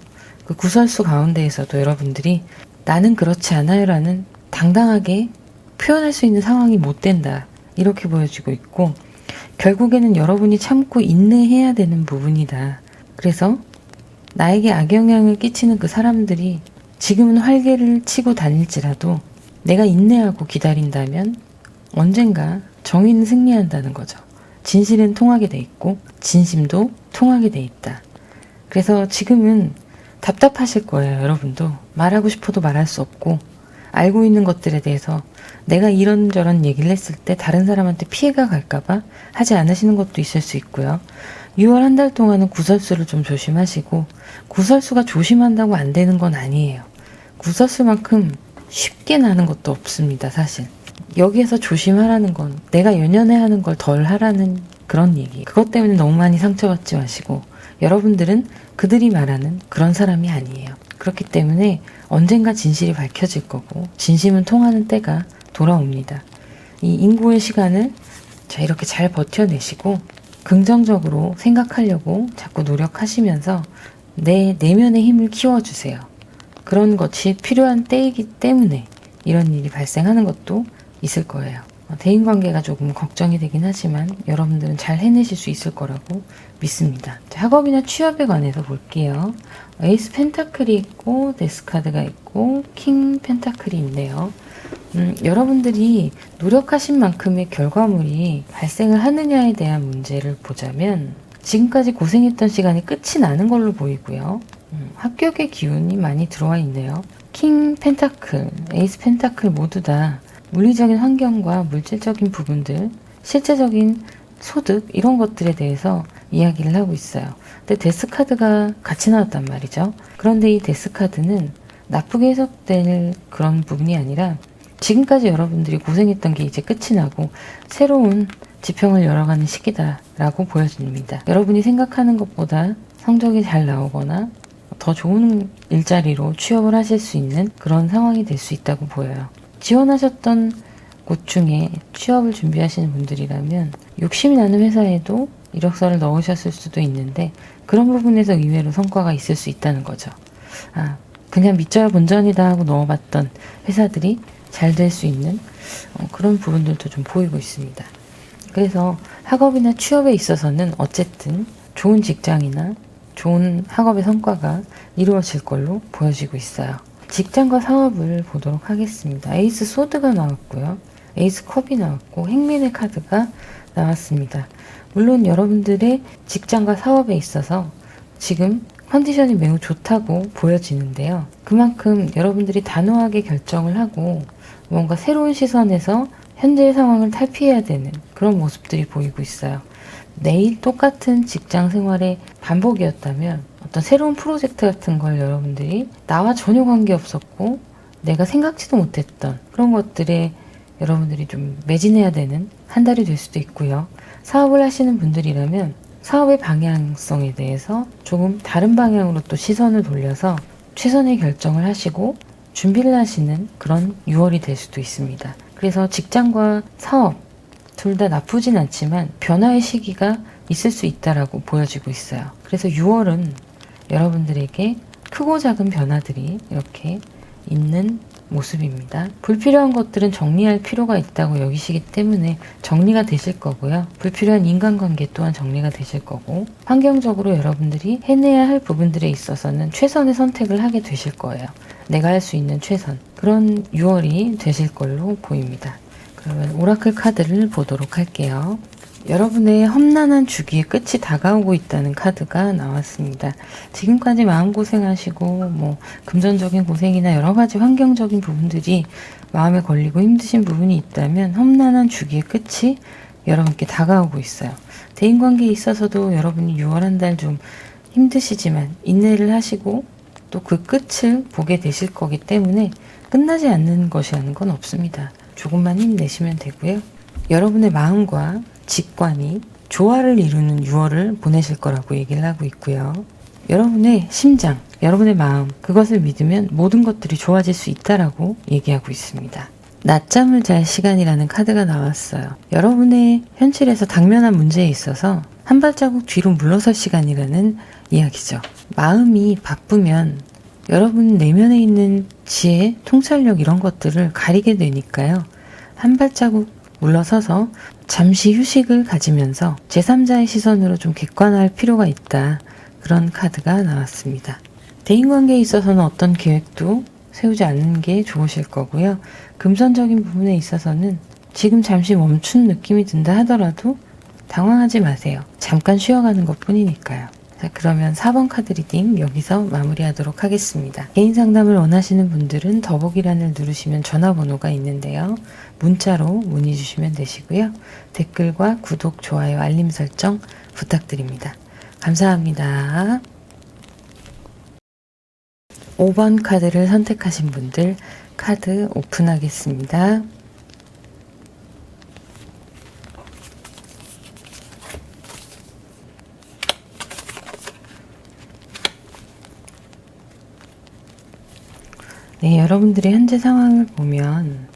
그 구설수 가운데에서도 여러분들이 나는 그렇지 않아요 라는 당당하게 표현할 수 있는 상황이 못 된다 이렇게 보여지고 있고, 결국에는 여러분이 참고 인내해야 되는 부분이다. 그래서 나에게 악영향을 끼치는 그 사람들이 지금은 활개를 치고 다닐지라도 내가 인내하고 기다린다면 언젠가 정의는 승리한다는 거죠. 진실은 통하게 돼 있고 진심도 통하게 돼 있다. 그래서 지금은 답답하실 거예요. 여러분도 말하고 싶어도 말할 수 없고, 알고 있는 것들에 대해서 내가 이런저런 얘기를 했을 때 다른 사람한테 피해가 갈까봐 하지 않으시는 것도 있을 수 있고요. 6월 한 달 동안은 구설수를 좀 조심하시고, 구설수가 조심한다고 안 되는 건 아니에요. 구설수만큼 쉽게 나는 것도 없습니다, 사실. 여기에서 조심하라는 건 내가 연연해하는 걸 덜 하라는 그런 얘기. 그것 때문에 너무 많이 상처받지 마시고, 여러분들은 그들이 말하는 그런 사람이 아니에요. 그렇기 때문에 언젠가 진실이 밝혀질 거고 진심은 통하는 때가 돌아옵니다. 이 인고의 시간을 이렇게 잘 버텨내시고 긍정적으로 생각하려고 자꾸 노력하시면서 내 내면의 힘을 키워주세요. 그런 것이 필요한 때이기 때문에 이런 일이 발생하는 것도 있을 거예요. 대인관계가 조금 걱정이 되긴 하지만 여러분들은 잘 해내실 수 있을 거라고 믿습니다. 학업이나 취업에 관해서 볼게요. 에이스 펜타클이 있고 데스카드가 있고 킹 펜타클이 있네요. 여러분들이 노력하신 만큼의 결과물이 발생을 하느냐에 대한 문제를 보자면 지금까지 고생했던 시간이 끝이 나는 걸로 보이고요. 합격의 기운이 많이 들어와 있네요. 킹 펜타클, 에이스 펜타클 모두 다 물리적인 환경과 물질적인 부분들, 실제적인 소득 이런 것들에 대해서 이야기를 하고 있어요. 근데 데스카드가 같이 나왔단 말이죠. 그런데 이 데스카드는 나쁘게 해석될 그런 부분이 아니라 지금까지 여러분들이 고생했던 게 이제 끝이 나고 새로운 지평을 열어가는 시기다라고 보여집니다. 여러분이 생각하는 것보다 성적이 잘 나오거나 더 좋은 일자리로 취업을 하실 수 있는 그런 상황이 될 수 있다고 보여요. 지원하셨던 곳 중에 취업을 준비하시는 분들이라면 욕심이 나는 회사에도 이력서를 넣으셨을 수도 있는데 그런 부분에서 의외로 성과가 있을 수 있다는 거죠. 그냥 믿져야 본전이다 하고 넣어봤던 회사들이 잘 될 수 있는 그런 부분들도 좀 보이고 있습니다. 그래서 학업이나 취업에 있어서는 어쨌든 좋은 직장이나 좋은 학업의 성과가 이루어질 걸로 보여지고 있어요. 직장과 사업을 보도록 하겠습니다. 에이스 소드가 나왔고요. 에이스 컵이 나왔고 행민의 카드가 나왔습니다. 물론 여러분들의 직장과 사업에 있어서 지금 컨디션이 매우 좋다고 보여지는데요. 그만큼 여러분들이 단호하게 결정을 하고 뭔가 새로운 시선에서 현재의 상황을 탈피해야 되는 그런 모습들이 보이고 있어요. 내일 똑같은 직장 생활의 반복이었다면 어떤 새로운 프로젝트 같은 걸 여러분들이 나와 전혀 관계없었고 내가 생각지도 못했던 그런 것들에 여러분들이 좀 매진해야 되는 한 달이 될 수도 있고요. 사업을 하시는 분들이라면 사업의 방향성에 대해서 조금 다른 방향으로 또 시선을 돌려서 최선의 결정을 하시고 준비를 하시는 그런 6월이 될 수도 있습니다. 그래서 직장과 사업 둘 다 나쁘진 않지만 변화의 시기가 있을 수 있다라고 보여지고 있어요. 그래서 6월은 여러분들에게 크고 작은 변화들이 이렇게 있는 모습입니다. 불필요한 것들은 정리할 필요가 있다고 여기시기 때문에 정리가 되실 거고요. 불필요한 인간관계 또한 정리가 되실 거고 환경적으로 여러분들이 해내야 할 부분들에 있어서는 최선의 선택을 하게 되실 거예요. 내가 할 수 있는 최선. 그런 6월이 되실 걸로 보입니다. 그러면 오라클 카드를 보도록 할게요. 여러분의 험난한 주기의 끝이 다가오고 있다는 카드가 나왔습니다. 지금까지 마음고생하시고 금전적인 고생이나 여러가지 환경적인 부분들이 마음에 걸리고 힘드신 부분이 있다면 험난한 주기의 끝이 여러분께 다가오고 있어요. 대인관계에 있어서도 여러분이 6월 한 달 좀 힘드시지만 인내를 하시고 또 그 끝을 보게 되실 거기 때문에 끝나지 않는 것이라는 건 없습니다. 조금만 힘내시면 되고요. 여러분의 마음과 직관이 조화를 이루는 6월을 보내실 거라고 얘기를 하고 있고요. 여러분의 심장, 여러분의 마음, 그것을 믿으면 모든 것들이 좋아질 수 있다라고 얘기하고 있습니다. 낮잠을 잘 시간이라는 카드가 나왔어요. 여러분의 현실에서 당면한 문제에 있어서 한 발자국 뒤로 물러설 시간이라는 이야기죠. 마음이 바쁘면 여러분 내면에 있는 지혜, 통찰력 이런 것들을 가리게 되니까요. 한 발자국 물러서서 잠시 휴식을 가지면서 제3자의 시선으로 좀 객관화할 필요가 있다. 그런 카드가 나왔습니다. 대인관계에 있어서는 어떤 계획도 세우지 않는 게 좋으실 거고요. 금전적인 부분에 있어서는 지금 잠시 멈춘 느낌이 든다 하더라도 당황하지 마세요. 잠깐 쉬어가는 것 뿐이니까요. 자, 그러면 4번 카드 리딩 여기서 마무리하도록 하겠습니다. 개인 상담을 원하시는 분들은 더보기란을 누르시면 전화번호가 있는데요. 문자로 문의 주시면 되시고요. 댓글과 구독, 좋아요, 알림 설정 부탁드립니다. 감사합니다. 5번 카드를 선택하신 분들 카드 오픈하겠습니다. 네, 여러분들의 현재 상황을 보면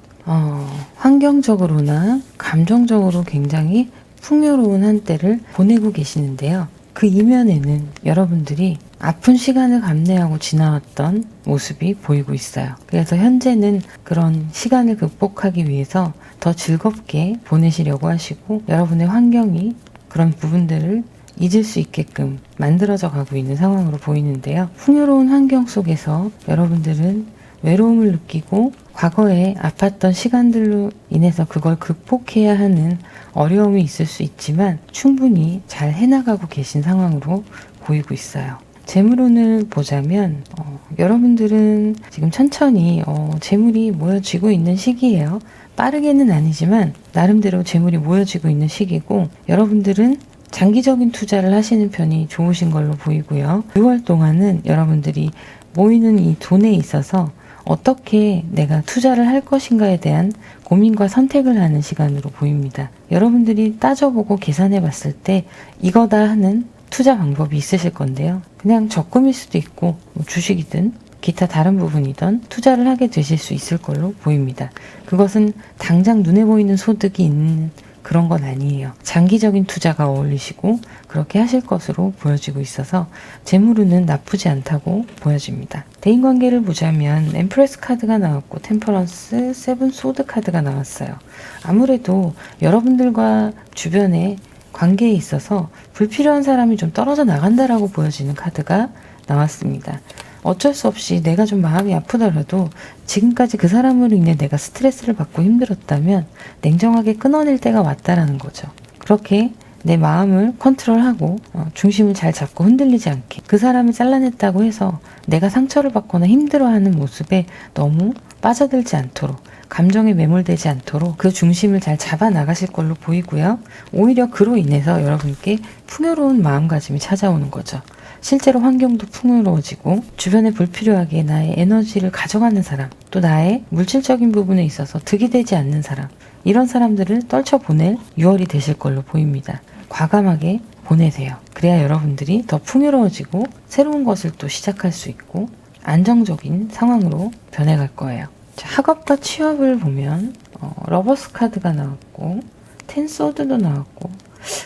환경적으로나 감정적으로 굉장히 풍요로운 한때를 보내고 계시는데요. 그 이면에는 여러분들이 아픈 시간을 감내하고 지나왔던 모습이 보이고 있어요. 그래서 현재는 그런 시간을 극복하기 위해서 더 즐겁게 보내시려고 하시고 여러분의 환경이 그런 부분들을 잊을 수 있게끔 만들어져 가고 있는 상황으로 보이는데요. 풍요로운 환경 속에서 여러분들은 외로움을 느끼고 과거에 아팠던 시간들로 인해서 그걸 극복해야 하는 어려움이 있을 수 있지만 충분히 잘 해나가고 계신 상황으로 보이고 있어요. 재물운을 보자면 여러분들은 지금 천천히 재물이 모여지고 있는 시기예요. 빠르게는 아니지만 나름대로 재물이 모여지고 있는 시기고 여러분들은 장기적인 투자를 하시는 편이 좋으신 걸로 보이고요. 6월 동안은 여러분들이 모이는 이 돈에 있어서 어떻게 내가 투자를 할 것인가에 대한 고민과 선택을 하는 시간으로 보입니다. 여러분들이 따져보고 계산해 봤을 때 이거다 하는 투자 방법이 있으실 건데요. 그냥 적금일 수도 있고 주식이든 기타 다른 부분이든 투자를 하게 되실 수 있을 걸로 보입니다. 그것은 당장 눈에 보이는 소득이 있는 그런 건 아니에요. 장기적인 투자가 어울리시고 그렇게 하실 것으로 보여지고 있어서 재물운은 나쁘지 않다고 보여집니다. 대인관계를 보자면 엠프레스 카드가 나왔고 템퍼런스, 세븐 소드 카드가 나왔어요. 아무래도 여러분들과 주변의 관계에 있어서 불필요한 사람이 좀 떨어져 나간다라고 보여지는 카드가 나왔습니다. 어쩔 수 없이 내가 좀 마음이 아프더라도 지금까지 그 사람으로 인해 내가 스트레스를 받고 힘들었다면 냉정하게 끊어낼 때가 왔다라는 거죠. 그렇게 내 마음을 컨트롤하고 중심을 잘 잡고 흔들리지 않게 그 사람을 잘라냈다고 해서 내가 상처를 받거나 힘들어하는 모습에 너무 빠져들지 않도록 감정에 매몰되지 않도록 그 중심을 잘 잡아 나가실 걸로 보이고요. 오히려 그로 인해서 여러분께 풍요로운 마음가짐이 찾아오는 거죠. 실제로 환경도 풍요로워지고 주변에 불필요하게 나의 에너지를 가져가는 사람, 또 나의 물질적인 부분에 있어서 득이 되지 않는 사람, 이런 사람들을 떨쳐보낼 6월이 되실 걸로 보입니다. 과감하게 보내세요. 그래야 여러분들이 더 풍요로워지고 새로운 것을 또 시작할 수 있고 안정적인 상황으로 변해갈 거예요. 자, 학업과 취업을 보면 러버스 카드가 나왔고 텐 소드도 나왔고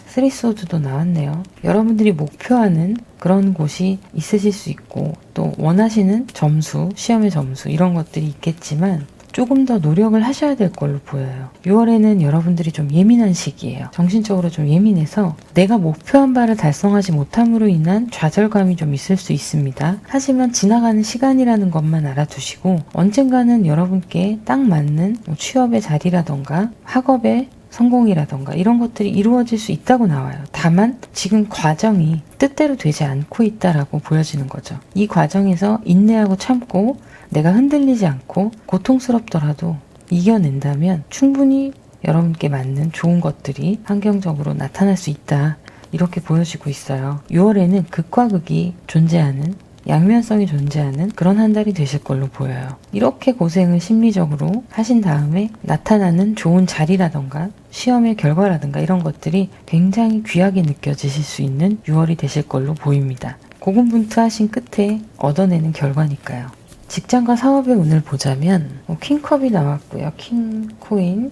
3 소드도 나왔네요. 여러분들이 목표하는 그런 곳이 있으실 수 있고 또 원하시는 점수, 시험의 점수 이런 것들이 있겠지만 조금 더 노력을 하셔야 될 걸로 보여요. 6월에는 여러분들이 좀 예민한 시기예요. 정신적으로 좀 예민해서 내가 목표한 바를 달성하지 못함으로 인한 좌절감이 좀 있을 수 있습니다. 하지만 지나가는 시간이라는 것만 알아두시고 언젠가는 여러분께 딱 맞는 취업의 자리라던가 학업의 성공이라던가 이런 것들이 이루어질 수 있다고 나와요. 다만 지금 과정이 뜻대로 되지 않고 있다라고 보여지는 거죠. 이 과정에서 인내하고 참고 내가 흔들리지 않고 고통스럽더라도 이겨낸다면 충분히 여러분께 맞는 좋은 것들이 환경적으로 나타날 수 있다. 이렇게 보여지고 있어요. 6월에는 극과 극이 존재하는, 양면성이 존재하는 그런 한 달이 되실 걸로 보여요. 이렇게 고생을 심리적으로 하신 다음에 나타나는 좋은 자리라던가 시험의 결과라든가 이런 것들이 굉장히 귀하게 느껴지실 수 있는 6월이 되실 걸로 보입니다. 고군분투하신 끝에 얻어내는 결과니까요. 직장과 사업의 운을 보자면 킹컵이 나왔고요. 킹코인,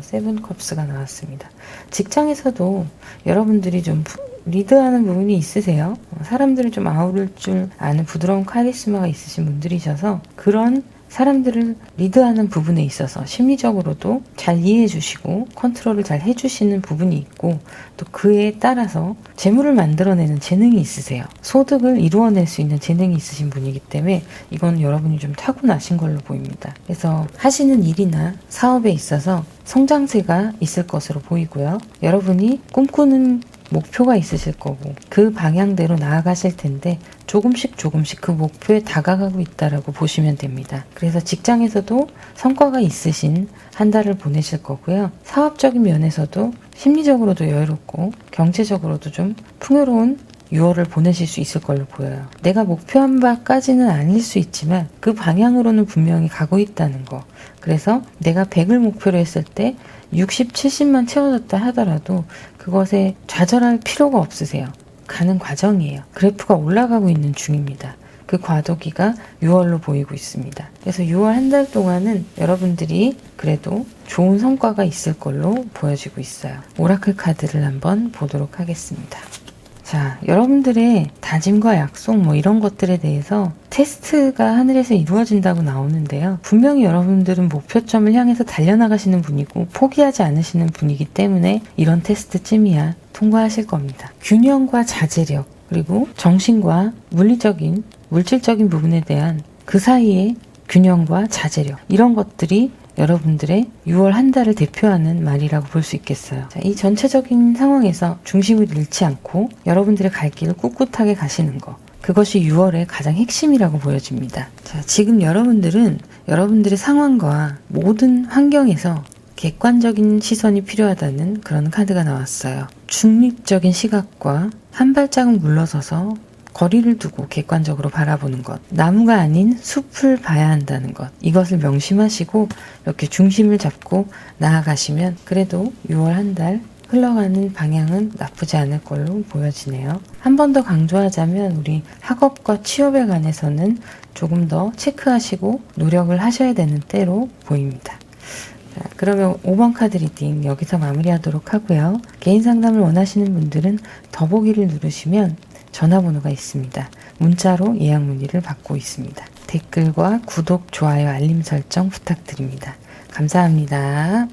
세븐컵스가 나왔습니다. 직장에서도 여러분들이 좀 리드하는 부분이 있으세요. 사람들을 좀 아우를 줄 아는 부드러운 카리스마가 있으신 분들이셔서 그런 사람들을 리드하는 부분에 있어서 심리적으로도 잘 이해해 주시고 컨트롤을 잘 해주시는 부분이 있고, 또 그에 따라서 재물을 만들어내는 재능이 있으세요. 소득을 이루어낼 수 있는 재능이 있으신 분이기 때문에 이건 여러분이 좀 타고나신 걸로 보입니다. 그래서 하시는 일이나 사업에 있어서 성장세가 있을 것으로 보이고요. 여러분이 꿈꾸는 목표가 있으실 거고 그 방향대로 나아가실 텐데 조금씩 그 목표에 다가가고 있다라고 보시면 됩니다. 그래서 직장에서도 성과가 있으신 한 달을 보내실 거고요. 사업적인 면에서도 심리적으로도 여유롭고 경제적으로도 좀 풍요로운 6월을 보내실 수 있을 걸로 보여요. 내가 목표한 바까지는 아닐 수 있지만 그 방향으로는 분명히 가고 있다는 거. 그래서 내가 100을 목표로 했을 때 60, 70만 채워졌다 하더라도 그것에 좌절할 필요가 없으세요. 가는 과정이에요. 그래프가 올라가고 있는 중입니다. 그 과도기가 6월로 보이고 있습니다. 그래서 6월 한 달 동안은 여러분들이 그래도 좋은 성과가 있을 걸로 보여지고 있어요. 오라클 카드를 한번 보도록 하겠습니다. 자, 여러분들의 다짐과 약속 이런 것들에 대해서 테스트가 하늘에서 이루어진다고 나오는데요. 분명히 여러분들은 목표점을 향해서 달려나가시는 분이고 포기하지 않으시는 분이기 때문에 이런 테스트쯤이야 통과하실 겁니다. 균형과 자제력, 그리고 정신과 물질적인 부분에 대한 그 사이의 균형과 자제력, 이런 것들이 여러분들의 6월 한 달을 대표하는 말이라고 볼 수 있겠어요. 자, 이 전체적인 상황에서 중심을 잃지 않고 여러분들의 갈 길을 꿋꿋하게 가시는 것, 그것이 6월의 가장 핵심이라고 보여집니다. 자, 지금 여러분들은 여러분들의 상황과 모든 환경에서 객관적인 시선이 필요하다는 그런 카드가 나왔어요. 중립적인 시각과 한 발자국 물러서서 거리를 두고 객관적으로 바라보는 것, 나무가 아닌 숲을 봐야 한다는 것, 이것을 명심하시고 이렇게 중심을 잡고 나아가시면 그래도 6월 한 달 흘러가는 방향은 나쁘지 않을 걸로 보여지네요. 한 번 더 강조하자면 우리 학업과 취업에 관해서는 조금 더 체크하시고 노력을 하셔야 되는 때로 보입니다. 자, 그러면 5번 카드 리딩 여기서 마무리하도록 하고요. 개인 상담을 원하시는 분들은 더보기를 누르시면 전화번호가 있습니다. 문자로 예약 문의를 받고 있습니다. 댓글과 구독, 좋아요, 알림 설정 부탁드립니다. 감사합니다.